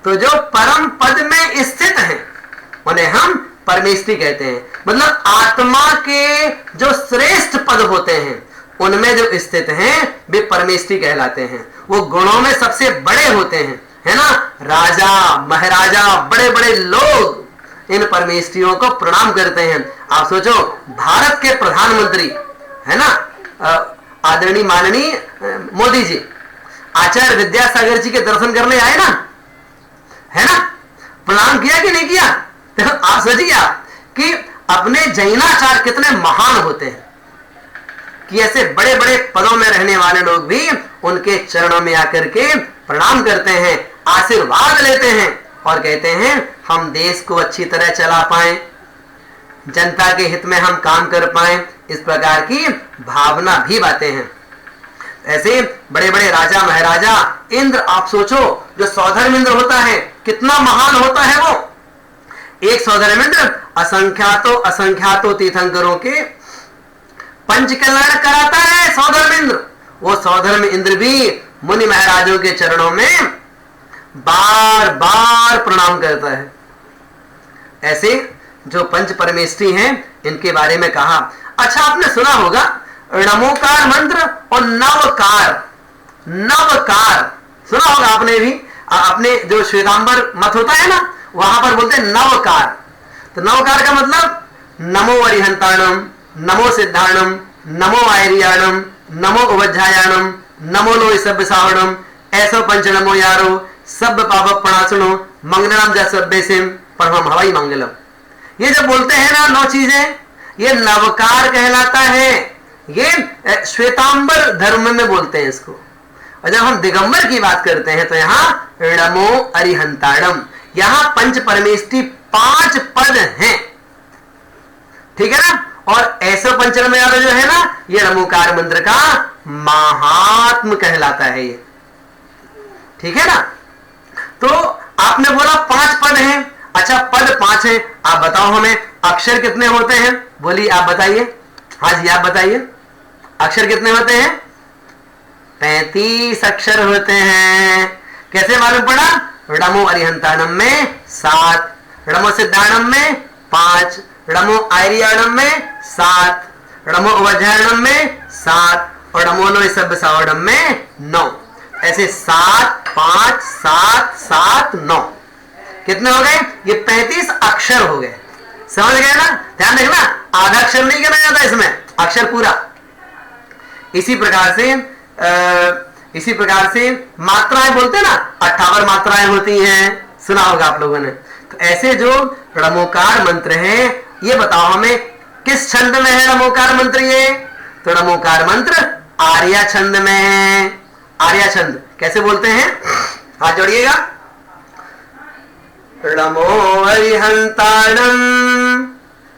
तो जो परम पद में स्थित हैं उन्हें हम परमेष्ठी कहते हैं। मतलब आत्मा के जो श्रेष्ठ पद होते हैं उनमें जो स्थित हैं वे परमेष्ठी कहलाते हैं। वो गुणों में सबसे बड़े होते हैं, है ना। राजा महाराजा बड़े बड़े लोग इन परमेष्ठियों को प्रणाम करते हैं। आप सोचो, भारत के प्रधानमंत्री, है ना, आदरणीय माननीय मोदी जी आचार्य विद्यासागर जी के दर्शन करने आए ना, है ना, प्रणाम किया कि नहीं किया? तो आप सोचिए आप कि अपने जैनाचार्य कितने महान होते हैं कि ऐसे बड़े बड़े पदों में रहने वाले लोग भी उनके चरणों में आकर के प्रणाम करते हैं, आशीर्वाद लेते हैं और कहते हैं हम देश को अच्छी तरह चला पाए, जनता के हित में हम काम कर पाए, इस प्रकार की भावना भी बातें हैं। ऐसे बड़े बड़े राजा महाराजा, इंद्र, आप सोचो जो सौधर्मेंद्र होता है कितना महान होता है वो। एक सौधर्मेंद्र असंख्यातो तीर्थंकरों के पंच कल्याण कराता है सौधर्मेंद्र। वो सौधर्म इंद्र भी मुनि महाराजों के चरणों में बार बार प्रणाम करता है। ऐसे जो पंच परमेष्ठी हैं इनके बारे में कहा। अच्छा, आपने सुना होगा नमोकार मंत्र और नवकार, नवकार सुना होगा आपने भी। अपने जो श्वेतांबर मत होता है ना, वहां पर बोलते हैं नवकार। तो नवकार का मतलब नमो अरिहंताणम, नमो सिद्धाणम, नमो आयरियाणम, नमो उवज्जायाणम, नमो लो सब सावणम, ऐसो पंच नमो यारो, सब पाप प्रणाशनो, मंगलम जसब्बेसिम, परम हवाई मंगलम। ये जो बोलते हैं ना 9 चीजें, ये नवकार कहलाता है। ये श्वेतांबर धर्म में बोलते हैं इसको। और जब हम दिगंबर की बात करते हैं तो यहाँ नमो अरिहंताणम, यहाँ पंच परमेष्ठी 5 पद हैं, ठीक है ना। और ऐसे पंचनम यादव जो है ना, ये नमोकार मंत्र का महात्म कहलाता है ये, ठीक है ना। तो आपने बोला 5 पद हैं। अच्छा, पद 5 हैं, आप बताओ हमें अक्षर कितने होते हैं? बोलिए, आप बताइए। हाँ जी, आप बताइए अक्षर कितने होते हैं? 35 अक्षर होते हैं। कैसे मालूम पड़ा? नमो अरिहंताणम में 7, नमो सिद्धाणम में 5, नमो आयरियाणम में 7, नमो उवज्जायाणम में 7 और नमो लो सब सावणम में 9। ऐसे 7, 5, 7, 7, 9 कितने हो गए? ये 35 अक्षर हो गए। समझ गए ना? ध्यान रखना, आधा अक्षर नहीं करना जाता इसमें, अक्षर पूरा। इसी प्रकार से मात्राएं बोलते हैं ना, 58 मात्राएं होती हैं, सुना होगा आप लोगों ने। तो ऐसे जो नमोकार मंत्र है, ये बताओ हमें किस छंद में है नमोकार मंत्र? ये तो नमोकार मंत्र आर्या छंद में है। आर्या छंद कैसे बोलते हैं? हाथ जोड़िएगा। नमो अरिहंताणम,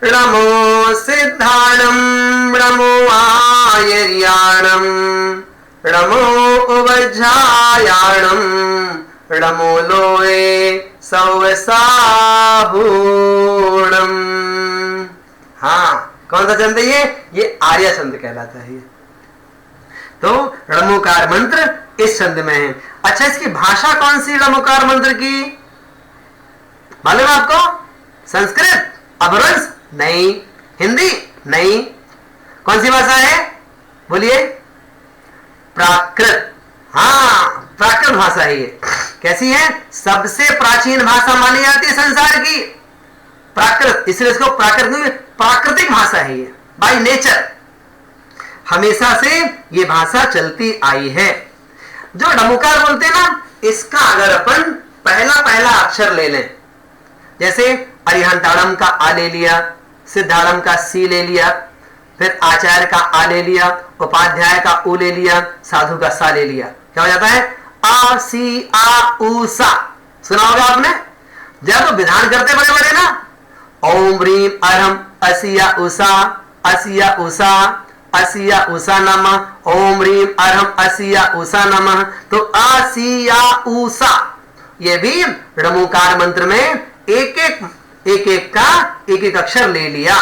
नमो सिद्धाणम, नमो आयर्याणम, नमो उवज्जायाणम, नमो लोए सौसाहूणम। हाँ, कौन सा छंद है ये आर्या छंद कहलाता है। तो नमोकार मंत्र इस छंद में है। अच्छा, इसकी भाषा कौन सी नमोकार मंत्र की? मालूम है आपको? संस्कृत, अपभ्रंश नहीं, हिंदी नहीं, कौन सी भाषा है? बोलिए। प्राकृत। हाँ, प्राकृत भाषा है ये। कैसी है? सबसे प्राचीन भाषा मानी जाती है संसार की, प्राकृत। इसलिए इसको प्राकृतिक भाषा है ये, बाय नेचर। हमेशा से ये भाषा चलती आई है। जो नमोकार बोलते हैं ना, इसका अगर अपन पहला पहला अक्षर ले लें, जैसे अरिहंताणम का आ ले लिया, सिद्धाणम का सी ले लिया, फिर आचार्य का आ ले लिया, उपाध्याय का उ ले लिया, साधु का सा ले लिया, क्या हो जाता है? आ सी आ उ सा। सुना होगा आपने? जब तो विधान करते बड़े बड़े ना, ओम ह्रीम अरहम असिया उषा, असिया उषा, असिया उषा नमः, ओम ह्रीम अरहम असिया उषा नमः। तो असिया उषा, ये भी नमोकार मंत्र में एक एक अक्षर ले लिया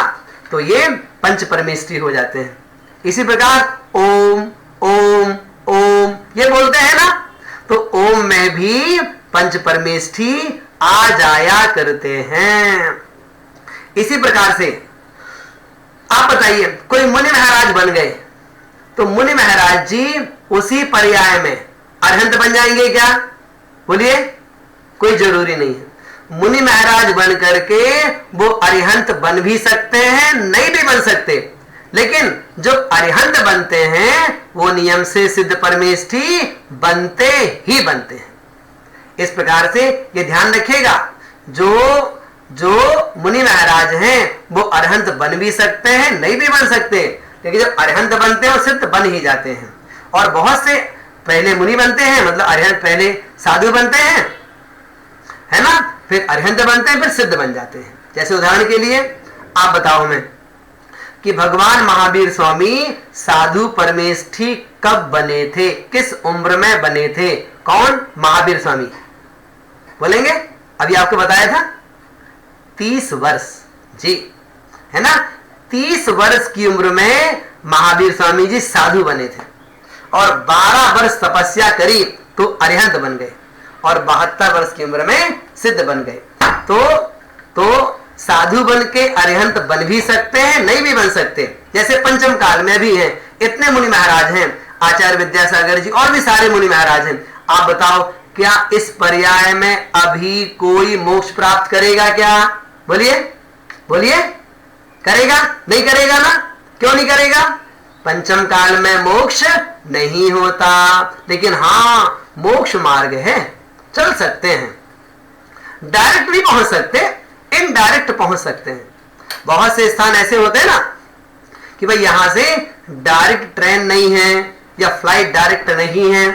तो ये पंच परमेष्ठी हो जाते हैं। इसी प्रकार ओम ओम ओम ये बोलते हैं ना, तो ओम में भी पंच परमेष्ठी आ जाया करते हैं। इसी प्रकार से आप बताइए, कोई मुनि महाराज बन गए तो मुनि महाराज जी उसी पर्याय में अरहंत बन जाएंगे क्या? बोलिए, कोई जरूरी नहीं है। मुनि महाराज बन करके वो अरिहंत बन भी सकते हैं, नहीं भी बन सकते, लेकिन जो अरिहंत बनते हैं वो नियम से सिद्ध परमेष्ठी बनते ही बनते हैं। इस प्रकार से ये ध्यान रखिएगा, जो मुनि महाराज हैं वो अरहंत बन भी सकते हैं, नहीं भी बन सकते, लेकिन जब अरहंत बनते हैं वो सिद्ध बन ही जाते हैं। और बहुत से पहले मुनि बनते हैं, मतलब अरहंत पहले साधु बनते हैं, है ना, फिर अरहंत बनते हैं, फिर सिद्ध बन जाते हैं। जैसे उदाहरण के लिए आप बताओ हमें कि भगवान महावीर स्वामी साधु परमेष्ठी कब बने थे, किस उम्र में बने थे? कौन? महावीर स्वामी। बोलेंगे? अभी आपको बताया था 30 वर्ष जी, है ना, 30 वर्ष की उम्र में महावीर स्वामी जी साधु बने थे और 12 वर्ष तपस्या करी तो अरिहंत बन गए और 72 वर्ष की उम्र में सिद्ध बन गए। तो साधु बन के अरिहंत बन भी सकते हैं, नहीं भी बन सकते। जैसे पंचम काल में भी हैं, इतने मुनि महाराज हैं, आचार्य विद्यासागर जी और भी सारे मुनि महाराज हैं। आप बताओ, क्या इस पर्याय में अभी कोई मोक्ष प्राप्त करेगा क्या? बोलिए बोलिए, करेगा? नहीं करेगा ना? क्यों नहीं करेगा? पंचम काल में मोक्ष नहीं होता, लेकिन हाँ मोक्ष मार्ग है, चल सकते हैं, डायरेक्ट भी पहुंच सकते, इनडायरेक्ट पहुंच सकते हैं। बहुत से स्थान ऐसे होते हैं ना कि भाई यहां से डायरेक्ट ट्रेन नहीं है या फ्लाइट डायरेक्ट नहीं है।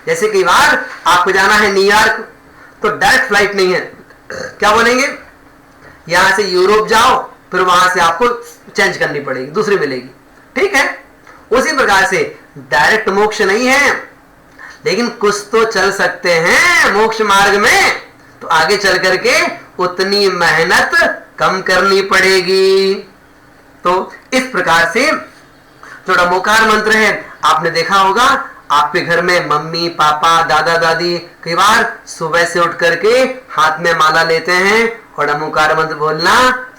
जैसे कई बार आपको जाना है न्यूयॉर्क तो डायरेक्ट फ्लाइट नहीं है, क्या बोलेंगे? यहां से यूरोप जाओ, फिर वहां से आपको चेंज करनी पड़ेगी, दूसरी मिलेगी, ठीक है। उसी प्रकार से डायरेक्ट मोक्ष नहीं है, लेकिन कुछ तो चल सकते हैं मोक्ष मार्ग में, तो आगे चल करके उतनी मेहनत कम करनी पड़ेगी। तो इस प्रकार से जो डमोकार मंत्र है, आपने देखा होगा आपके घर में मम्मी पापा दादा दादी कई बार सुबह से उठ करके हाथ में माला लेते हैं और डमोकार मंत्र बोलना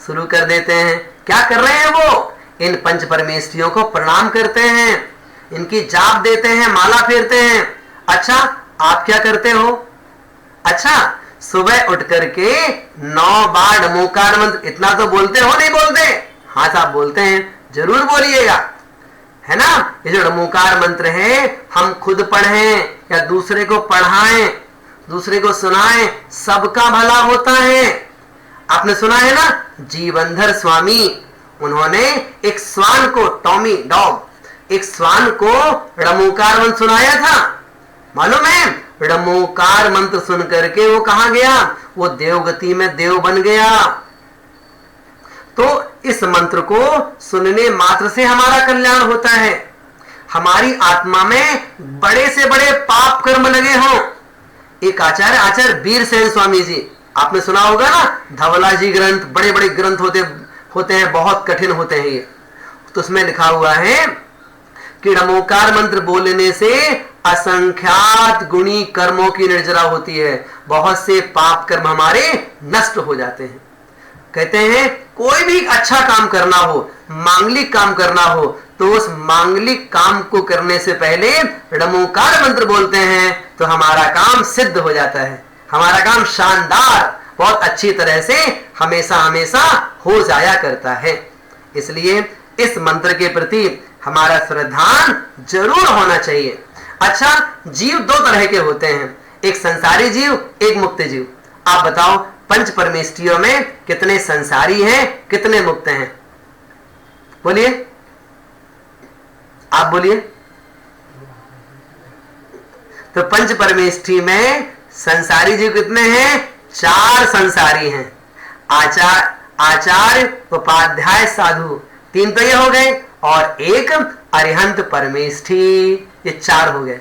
शुरू कर देते हैं। क्या कर रहे हैं? वो इन पंच परमेष्ठियों को प्रणाम करते हैं, इनकी जाप देते हैं, माला फेरते हैं। अच्छा, आप क्या करते हो? अच्छा, सुबह उठ करके 9 बार डमोकार मंत्र इतना तो बोलते हो, नहीं बोलते? हाँ साहब बोलते हैं, जरूर बोलिएगा, है ना। ये जो डमोकार मंत्र है, हम खुद पढ़ें या दूसरे को पढ़ाएं, दूसरे को सुनाएं, सबका भला होता है। आपने सुना है ना, जीवनधर स्वामी, उन्होंने एक श्वान को, टॉमी डॉग, एक श्वान को डमोकार मंत्र सुनाया था। मालूम है, डमोकार मंत्र सुन करके वो कहां गया? वो देवगति में देव बन गया। तो इस मंत्र को सुनने मात्र से हमारा कल्याण होता है। हमारी आत्मा में बड़े से बड़े पाप कर्म लगे हों, एक आचार्य वीरसेन स्वामी जी, आपने सुना होगा ना, धवला जी ग्रंथ, बड़े बड़े ग्रंथ होते हैं, बहुत कठिन होते हैं ये। तो उसमें लिखा हुआ है कि डमोकार मंत्र बोलने से असंख्यात गुणी कर्मों की निर्जरा होती है, बहुत से पाप कर्म हमारे नष्ट हो जाते हैं। कहते हैं कोई भी अच्छा काम करना हो, मांगलिक काम करना हो, तो उस मांगलिक काम को करने से पहले डमोकार मंत्र बोलते हैं तो हमारा काम सिद्ध हो जाता है, हमारा काम शानदार, बहुत अच्छी तरह से हमेशा हमेशा हो जाया करता है। इसलिए इस मंत्र के प्रति हमारा श्रद्धान जरूर होना चाहिए। अच्छा, जीव 2 तरह के होते हैं, एक संसारी जीव, एक मुक्त जीव। आप बताओ, पंच परमेष्ठियों में कितने संसारी हैं, कितने मुक्त हैं? बोलिए, आप बोलिए। तो पंच परमेष्ठि में संसारी जीव कितने हैं? 4 संसारी हैं। आचार्य उपाध्याय साधु, 3 तो ये हो गए, और एक अरिहंत परमेष्ठि, ये 4 हो गए।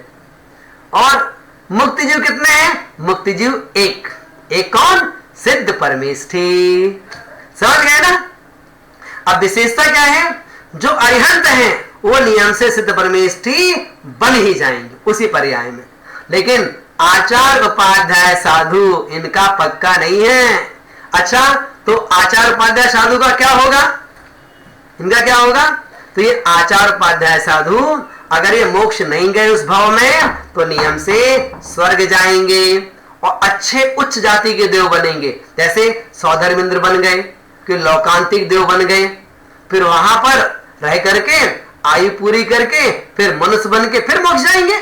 और मुक्ति जीव कितने हैं? मुक्ति जीव एक कौन? सिद्ध परमेष्ठि। समझ गए ना? अब विशेषता क्या है? जो अरिहंत हैं वो नियम से सिद्ध परमेष्ठि बन ही जाएंगे उसी पर्याय में, लेकिन आचार्य उपाध्याय साधु इनका पक्का नहीं है। अच्छा, तो आचार्य उपाध्याय साधु का क्या होगा, इनका क्या होगा? तो ये आचार्य उपाध्याय साधु अगर ये मोक्ष नहीं गए उस भाव में तो नियम से स्वर्ग जाएंगे और अच्छे उच्च जाति के देव बनेंगे। जैसे सौधर्मेंद्र बन गए, कि लौकांतिक देव बन गए, फिर वहां पर रह करके आयु पूरी करके फिर मनुष्य बन के फिर मोक्ष जाएंगे।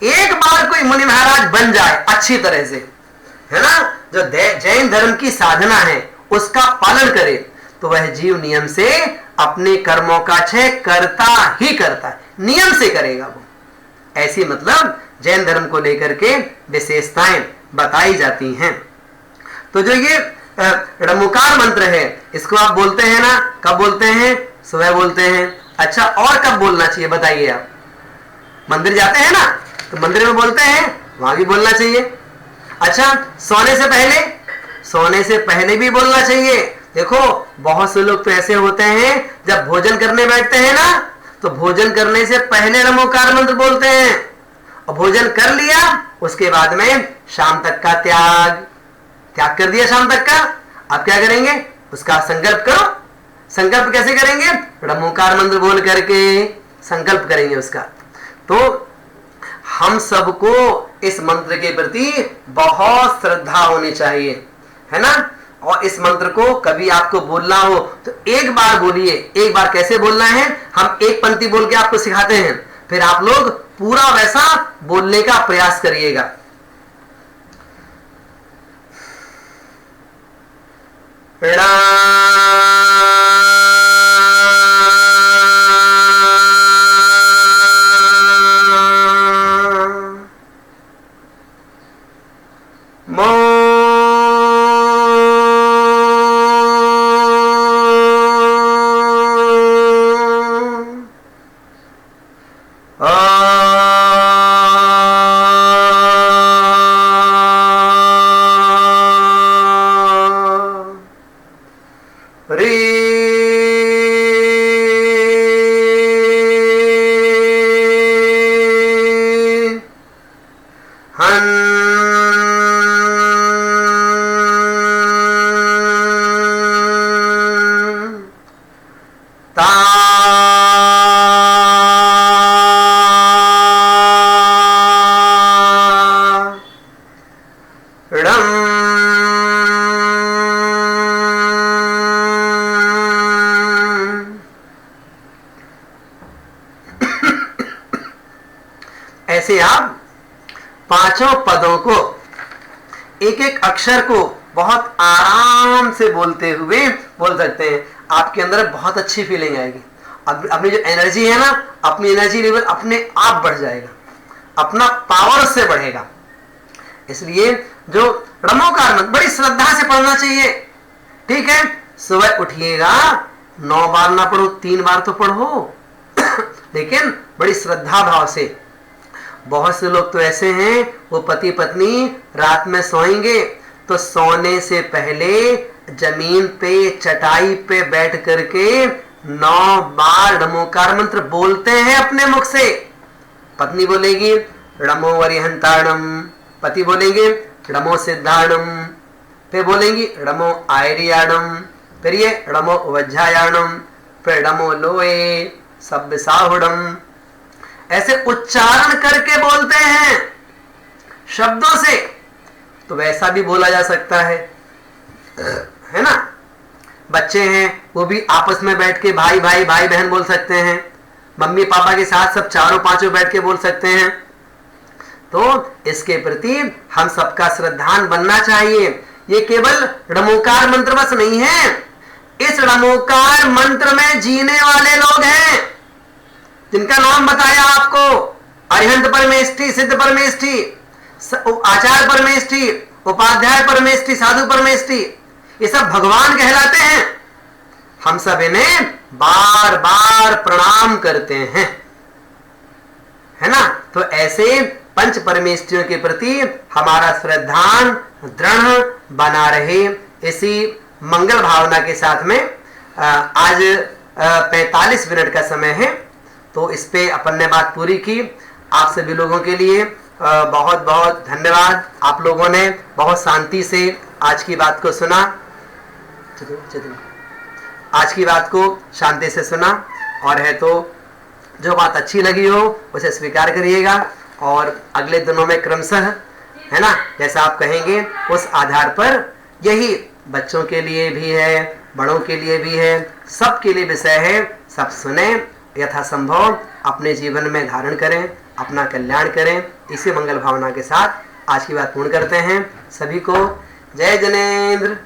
एक बार कोई मुनि महाराज बन जाए अच्छी तरह से, है ना, जो जैन धर्म की साधना है उसका पालन करे, तो वह जीव नियम से अपने कर्मों का क्षय करता ही करता है, नियम से करेगा वो। ऐसी मतलब जैन धर्म को लेकर के विशेषताएं बताई जाती हैं। तो जो ये ड़मुकार मंत्र है इसको आप बोलते हैं ना, कब बोलते हैं? सुबह बोलते हैं। अच्छा, और कब बोलना चाहिए बताइए आप? मंदिर जाते हैं ना तो मंदिर में बोलते हैं, वहां भी बोलना चाहिए। अच्छा, सोने से पहले? सोने से पहले भी बोलना चाहिए। देखो बहुत से लोग तो ऐसे होते हैं जब भोजन करने बैठते हैं ना तो भोजन करने से पहले ड़मुकार मंत्र बोलते हैं और भोजन कर लिया उसके बाद में शाम तक का त्याग कर दिया, शाम तक का। आप क्या करेंगे? उसका संकल्प करो। संकल्प कैसे करेंगे? ड़मुकार मंत्र बोल करके संकल्प करेंगे उसका। तो हम सबको इस मंत्र के प्रति बहुत श्रद्धा होनी चाहिए, है ना। और इस मंत्र को कभी आपको बोलना हो तो एक बार बोलिए। एक बार कैसे बोलना है, हम एक पंक्ति बोल के आपको सिखाते हैं, फिर आप लोग पूरा वैसा बोलने का प्रयास करिएगा। ऐसे आप पांचों पदों को एक एक अक्षर को बहुत आराम से बोलते हुए बोल सकते हैं। आपके अंदर बहुत अच्छी फीलिंग आएगी। अपनी जो एनर्जी है ना, अपनी एनर्जी लेवल अपने आप बढ़ जाएगा, अपना पावर से बढ़ेगा। इसलिए जो ड़मुकार मंत्र बड़ी श्रद्धा से पढ़ना चाहिए। ठीक है, सुबह उठिएगा, 9 बार ना पढ़ो, 3 बार तो पढ़ो लेकिन बड़ी श्रद्धा भाव से। बहुत से लोग तो ऐसे हैं, वो पति पत्नी रात में सोएंगे तो सोने से पहले जमीन पे चटाई पे बैठ करके 9 बार ड़मुकार मंत्र बोलते हैं अपने मुख से। पत्नी बोलेगी ड़मो वरिहंताणम, पति बोलेंगे ड़मो सिद्धाणम, फिर बोलेंगी ड़मो आयरियाणम, फिर ये ड़मो वज्जायाणम, फिर ड़मो लोए सब्य साहुड़म। ऐसे उच्चारण करके बोलते हैं शब्दों से। तो वैसा भी बोला जा सकता है ना। बच्चे हैं वो भी आपस में बैठ के भाई भाई भाई बहन बोल सकते हैं, मम्मी पापा के साथ सब चारों पांचों बैठ के बोल सकते हैं। तो इसके प्रति हम सबका श्रद्धान बनना चाहिए। ये केवल ड़मुकार मंत्र बस नहीं है, इस ड़मुकार मंत्र में जीने वाले लोग हैं जिनका नाम बताया आपको, अरिहंत परमेष्ठी, सिद्ध परमेष्ठी, आचार्य परमेष्ठी, उपाध्याय परमेष्ठी, साधु परमेष्ठी, ये सब भगवान कहलाते हैं। हम सब इन्हें बार बार प्रणाम करते हैं, है ना। तो ऐसे पंच परमेष्ठियों के प्रति हमारा श्रद्धान दृढ़ बना रहे, इसी मंगल भावना के साथ में आज 45 मिनट का समय है, तो इस पे अपन ने बात पूरी की। आप सभी लोगों के लिए बहुत बहुत धन्यवाद। आप लोगों ने बहुत शांति से आज की बात को सुना। आज की बात को शांति से सुना, और है तो जो बात अच्छी लगी हो उसे स्वीकार करिएगा, और अगले दिनों में क्रमशः, है ना, जैसा आप कहेंगे उस आधार पर, यही बच्चों के लिए भी है, बड़ों के लिए भी है, सबके लिए विषय है। सब सुने, यथासंभव अपने जीवन में धारण करें, अपना कल्याण करें। इसी मंगल भावना के साथ आज की बात पूर्ण करते हैं। सभी को जय जनेंद्र।